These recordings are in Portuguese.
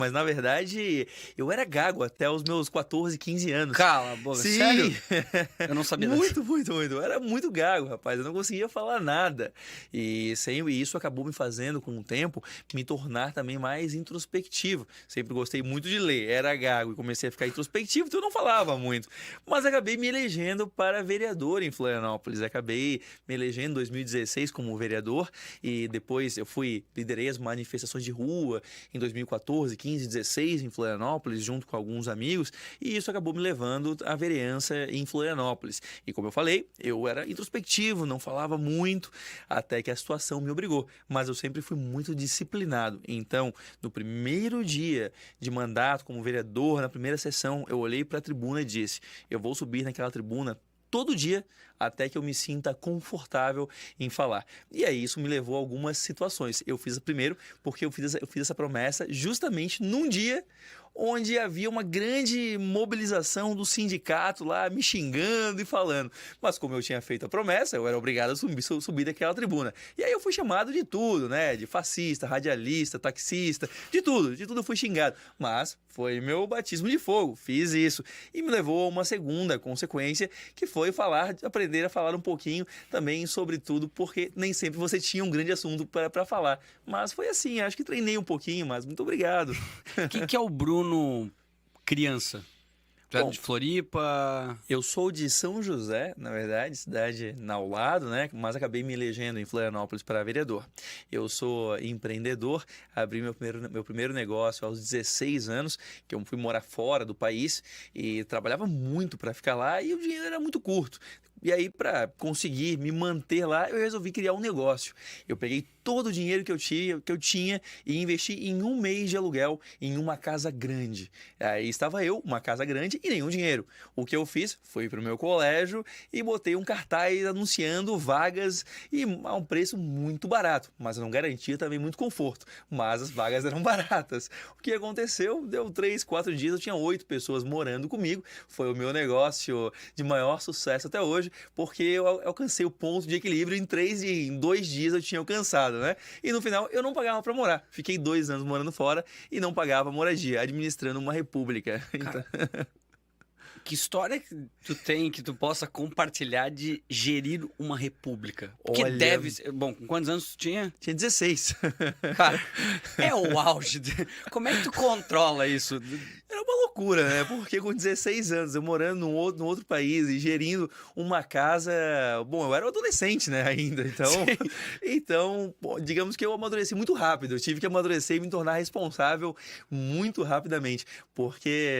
Mas, na verdade, eu era gago até os meus 14, 15 anos. Cala a boca, Sim. sério? Eu não sabia dessa. Muito. Eu era muito gago, rapaz. Eu não conseguia falar nada. E isso acabou me fazendo, com o tempo, me tornar também mais introspectivo. Sempre gostei muito de ler. Era gago e comecei a ficar introspectivo, então eu não falava muito. Mas acabei me elegendo para vereador em Florianópolis. Acabei me elegendo em 2016 como vereador. E depois liderei as manifestações de rua em 2014, 15, 16 em Florianópolis, junto com alguns amigos, e isso acabou me levando à vereança em Florianópolis. E como eu falei, eu era introspectivo, não falava muito, até que a situação me obrigou. Mas eu sempre fui muito disciplinado. Então, no primeiro dia de mandato como vereador, na primeira sessão, eu olhei para a tribuna e disse: eu vou subir naquela tribuna todo dia até que eu me sinta confortável em falar. E aí isso me levou a algumas situações. Eu fiz primeiro porque eu fiz essa promessa justamente num dia onde havia uma grande mobilização do sindicato lá me xingando e falando. Mas como eu tinha feito a promessa, eu era obrigado a subir daquela tribuna. E aí eu fui chamado de tudo, né? De fascista, radialista, taxista, de tudo eu fui xingado. Mas foi meu batismo de fogo, fiz isso. E me levou a uma segunda consequência, que foi aprender a falar um pouquinho também sobre tudo, porque nem sempre você tinha um grande assunto para falar. Mas foi assim, acho que treinei um pouquinho, mas muito obrigado. Quem que é o Bruno criança? Tu é Bom, de Floripa? eu sou de São José, na verdade, cidade ao lado, né? Mas acabei me elegendo em Florianópolis para vereador. Eu sou empreendedor, abri meu primeiro negócio aos 16 anos, que eu fui morar fora do país e trabalhava muito para ficar lá e o dinheiro era muito curto. E aí, para conseguir me manter lá, eu resolvi criar um negócio. Eu peguei todo o dinheiro que eu tinha e investi em um mês de aluguel em uma casa grande. Aí estava eu, uma casa grande e nenhum dinheiro. O que eu fiz? Fui para o meu colégio e botei um cartaz anunciando vagas e a um preço muito barato, mas não garantia também muito conforto. Mas as vagas eram baratas. O que aconteceu? Deu 3, 4 dias, eu tinha 8 pessoas morando comigo. Foi o meu negócio de maior sucesso até hoje, porque eu alcancei o ponto de equilíbrio em 2 dias eu tinha alcançado, né? E no final eu não pagava para morar. Fiquei 2 anos morando fora e não pagava moradia, administrando uma república. Então... Que história que tu tem que tu possa compartilhar de gerir uma república? Porque Olha... deve ser... Bom, com quantos anos tu tinha? Tinha 16. Cara, é o auge. Como é que tu controla isso? Era uma loucura, né? Porque com 16 anos, eu morando num outro país e gerindo uma casa... Bom, eu era um adolescente, né, ainda. Então, digamos que eu amadureci muito rápido. Eu tive que amadurecer e me tornar responsável muito rapidamente. Porque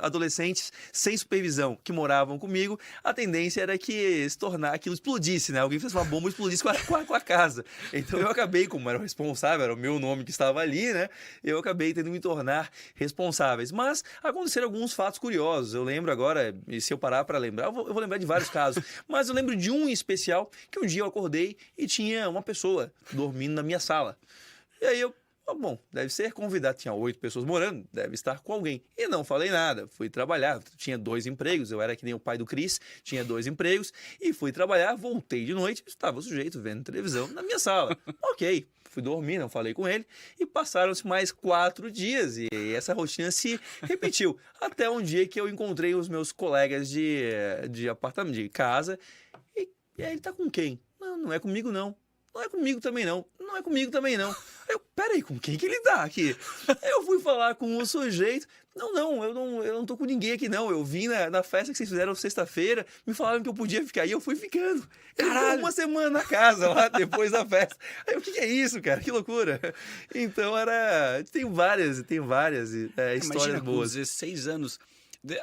adolescentes sem supervisão que moravam comigo, a tendência era que se tornar aquilo explodisse, né? Alguém fizesse uma bomba e explodisse com a casa. Então eu acabei, como era o responsável, era o meu nome que estava ali, né? Eu acabei tendo que me tornar responsáveis. Mas aconteceram alguns fatos curiosos. Eu lembro agora, e se eu parar para lembrar, eu vou lembrar de vários casos. Mas eu lembro de um em especial, que um dia eu acordei e tinha uma pessoa dormindo na minha sala. E aí bom, deve ser convidado. Tinha 8 pessoas morando, deve estar com alguém. E não falei nada, fui trabalhar. Tinha 2 empregos, eu era que nem o pai do Cris, tinha 2 empregos. E fui trabalhar, voltei de noite, estava o sujeito vendo televisão na minha sala. Ok, fui dormir, não falei com ele. E passaram-se mais 4 dias e essa rotina se repetiu. Até um dia que eu encontrei os meus colegas de apartamento, de casa. E aí, ele tá com quem? Não é comigo não. Não é comigo também não. Não é comigo também não. Peraí, com quem que ele tá aqui? Eu fui falar com o sujeito. Eu não tô com ninguém aqui não. Eu vim na festa que vocês fizeram sexta-feira, me falaram que eu podia ficar e eu fui ficando. Ele ficou uma semana na casa lá depois da festa. Aí o que é isso, cara? Que loucura. Então tem várias histórias Imagina, boas. Com 16 anos.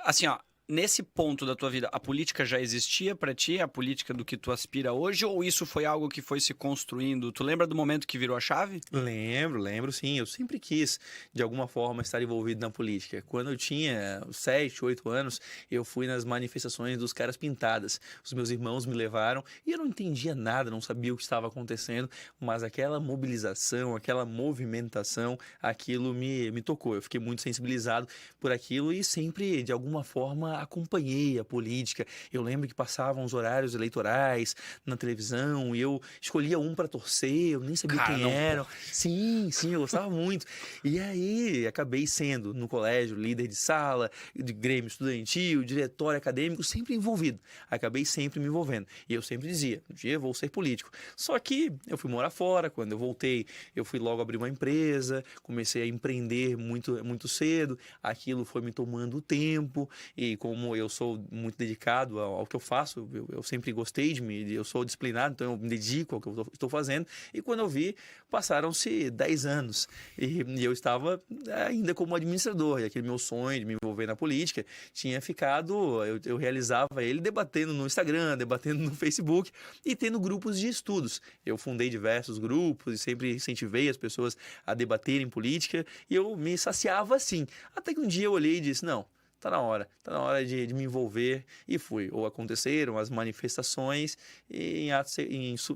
Assim, ó. Nesse ponto da tua vida, a política já existia pra ti? A política do que tu aspira hoje? Ou isso foi algo que foi se construindo? Tu lembra do momento que virou a chave? Lembro sim. Eu sempre quis, de alguma forma, estar envolvido na política. Quando eu tinha 7, 8 anos, eu fui nas manifestações dos Caras Pintadas. Os meus irmãos me levaram e eu não entendia nada, não sabia o que estava acontecendo, mas aquela mobilização, aquela movimentação, aquilo me tocou. Eu fiquei muito sensibilizado por aquilo e sempre, de alguma forma, acompanhei a política. Eu lembro que passavam os horários eleitorais na televisão e eu escolhia um para torcer, eu nem sabia Cara, quem não eram. Sim, eu gostava muito. E aí acabei sendo, no colégio, líder de sala, de grêmio estudantil, diretório acadêmico, sempre envolvido. Acabei sempre me envolvendo. E eu sempre dizia, um dia eu vou ser político. Só que eu fui morar fora, quando eu voltei, eu fui logo abrir uma empresa, comecei a empreender muito cedo, aquilo foi me tomando tempo, e como eu sou muito dedicado ao que eu faço, eu sempre gostei eu sou disciplinado, então eu me dedico ao que eu estou fazendo, e quando eu vi, passaram-se 10 anos, e eu estava ainda como administrador, e aquele meu sonho de me envolver na política tinha ficado, eu realizava ele debatendo no Instagram, debatendo no Facebook, e tendo grupos de estudos. Eu fundei diversos grupos e sempre incentivei as pessoas a debaterem política, e eu me saciava assim. Até que um dia eu olhei e disse, não, tá na hora de me envolver, e fui. Ou aconteceram as manifestações, e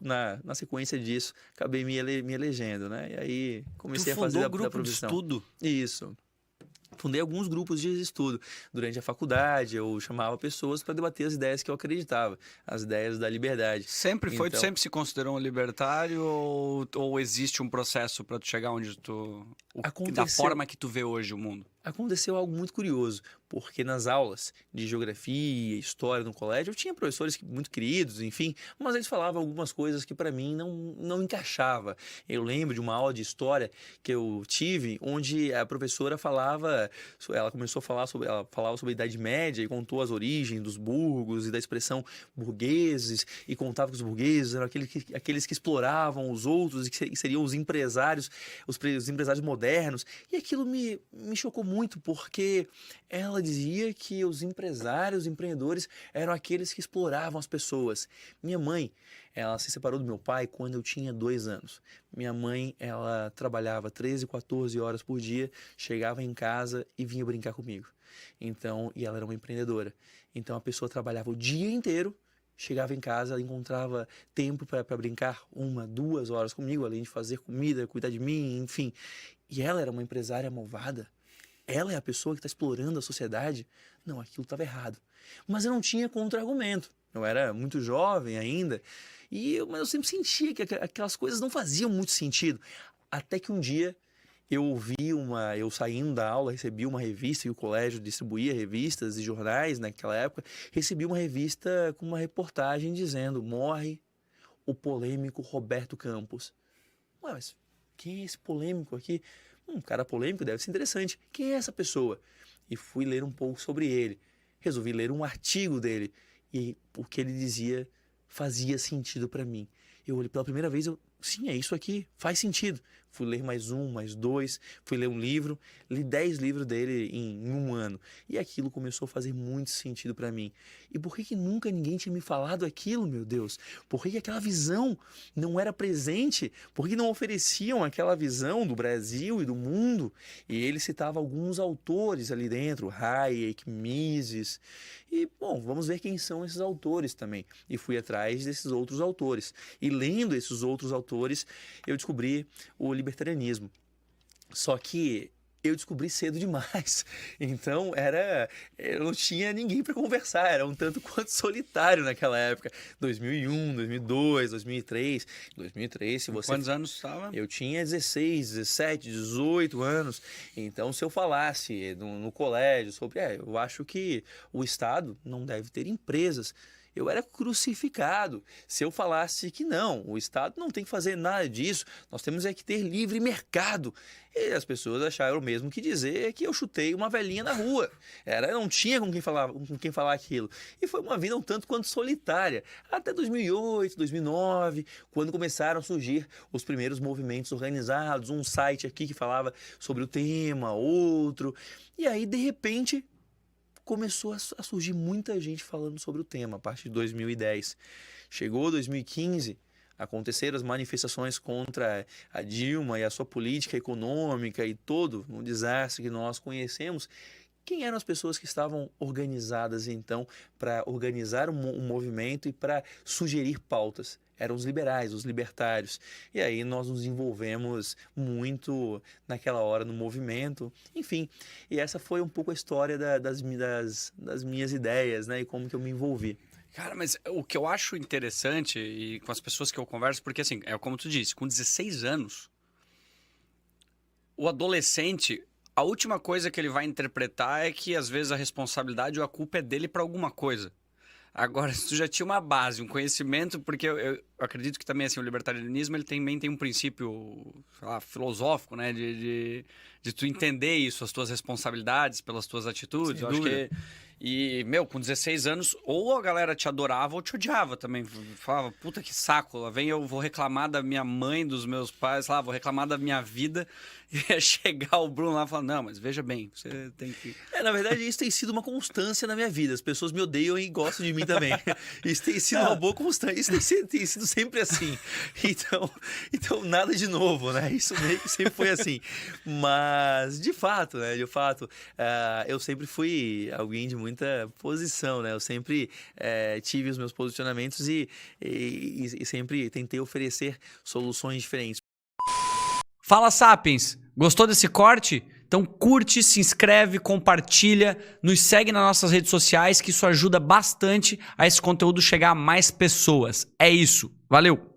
na sequência disso, acabei me elegendo, né? E aí comecei a fazer da grupo de profissão. estudo? Isso. Fundei alguns grupos de estudo. Durante a faculdade, eu chamava pessoas para debater as ideias que eu acreditava, as ideias da liberdade. Sempre foi? Tu Então, sempre se considerou um libertário ou existe um processo para tu chegar onde da aconteceu. forma que tu vê hoje o mundo? Aconteceu algo muito curioso, porque nas aulas de geografia, história no colégio, eu tinha professores muito queridos, enfim, mas eles falavam algumas coisas que para mim não encaixava. Eu lembro de uma aula de história que eu tive, onde a professora ela começou a falar ela falava sobre a Idade Média e contou as origens dos burgos e da expressão burgueses, e contava que os burgueses eram aqueles que exploravam os outros e que seriam os empresários, os empresários modernos, e aquilo me chocou muito, porque ela dizia que os empresários, os empreendedores eram aqueles que exploravam as pessoas. Minha mãe, ela se separou do meu pai quando eu tinha 2 anos. Minha mãe, ela trabalhava 13, 14 horas por dia, chegava em casa e vinha brincar comigo. Então, e ela era uma empreendedora. Então a pessoa trabalhava o dia inteiro, chegava em casa, encontrava tempo para brincar 1, 2 horas comigo, além de fazer comida, cuidar de mim, enfim. E ela era uma empresária malvada. Ela é a pessoa que está explorando a sociedade? Não, aquilo estava errado. Mas eu não tinha contra-argumento. Eu era muito jovem ainda, mas eu sempre sentia que aquelas coisas não faziam muito sentido. Até que um dia eu saindo da aula, recebi uma revista, e o colégio distribuía revistas e jornais naquela época, recebi uma revista com uma reportagem dizendo: morre o polêmico Roberto Campos. Ué, mas quem é esse polêmico aqui? Um cara polêmico deve ser interessante. Quem é essa pessoa? E fui ler um pouco sobre ele. Resolvi ler um artigo dele. E o que ele dizia fazia sentido para mim. Eu olhei pela primeira vez, sim, é isso aqui, faz sentido. Fui ler mais 1, mais 2, fui ler um livro, li 10 livros dele em 1 ano. E aquilo começou a fazer muito sentido para mim. E por que nunca ninguém tinha me falado aquilo, meu Deus? Por que aquela visão não era presente? Por que não ofereciam aquela visão do Brasil e do mundo? E ele citava alguns autores ali dentro, Hayek, Mises. E, bom, vamos ver quem são esses autores também. E fui atrás desses outros autores. E lendo esses outros autores, eu descobri o libertarianismo. Só que eu descobri cedo demais. Então eu não tinha ninguém para conversar, era um tanto quanto solitário naquela época. 2001, 2002, 2003. 2003, se você... Quantos anos estava? Eu tinha 16, 17, 18 anos. Então, se eu falasse no colégio sobre, eu acho que o Estado não deve ter empresas, eu era crucificado. Se eu falasse que não, o Estado não tem que fazer nada disso, nós temos que ter livre mercado. E as pessoas acharam o mesmo que dizer que eu chutei uma velhinha na rua. Não tinha com quem falar aquilo. E foi uma vida um tanto quanto solitária. Até 2008, 2009, quando começaram a surgir os primeiros movimentos organizados, um site aqui que falava sobre o tema, outro. E aí, de repente, começou a surgir muita gente falando sobre o tema a partir de 2010. Chegou 2015, aconteceram as manifestações contra a Dilma e a sua política econômica e todo o desastre que nós conhecemos. quem eram as pessoas que estavam organizadas, então, para organizar um movimento e para sugerir pautas? Eram os liberais, os libertários. E aí nós nos envolvemos muito naquela hora no movimento. Enfim, e essa foi um pouco a história das minhas ideias, né? E como que eu me envolvi. Cara, mas o que eu acho interessante e com as pessoas que eu converso, porque assim, é como tu disse, com 16 anos, o adolescente, a última coisa que ele vai interpretar é que às vezes a responsabilidade ou a culpa é dele para alguma coisa. Agora, se tu já tinha uma base, um conhecimento, porque eu acredito que também assim, o libertarianismo ele também tem um princípio, sei lá, filosófico, né? De tu entender isso, as tuas responsabilidades pelas tuas atitudes. Sem Eu acho dúvida. e, meu, com 16 anos, ou a galera te adorava ou te odiava também. Falava, puta que saco, lá vem eu vou reclamar da minha mãe, dos meus pais, lá, vou reclamar da minha vida. E ia chegar o Bruno lá e falar, não, mas veja bem, você tem que... Na verdade, isso tem sido uma constância na minha vida. As pessoas me odeiam e gostam de mim também. Isso tem sido uma boa constância. Isso tem sido sempre assim. Então, nada de novo, né? Isso meio que sempre foi assim. Mas, de fato, né? Eu sempre fui alguém de muita posição, né? Eu sempre tive os meus posicionamentos e sempre tentei oferecer soluções diferentes. Fala, Sapiens! Gostou desse corte? Então curte, se inscreve, compartilha, nos segue nas nossas redes sociais que isso ajuda bastante a esse conteúdo chegar a mais pessoas. É isso. Valeu!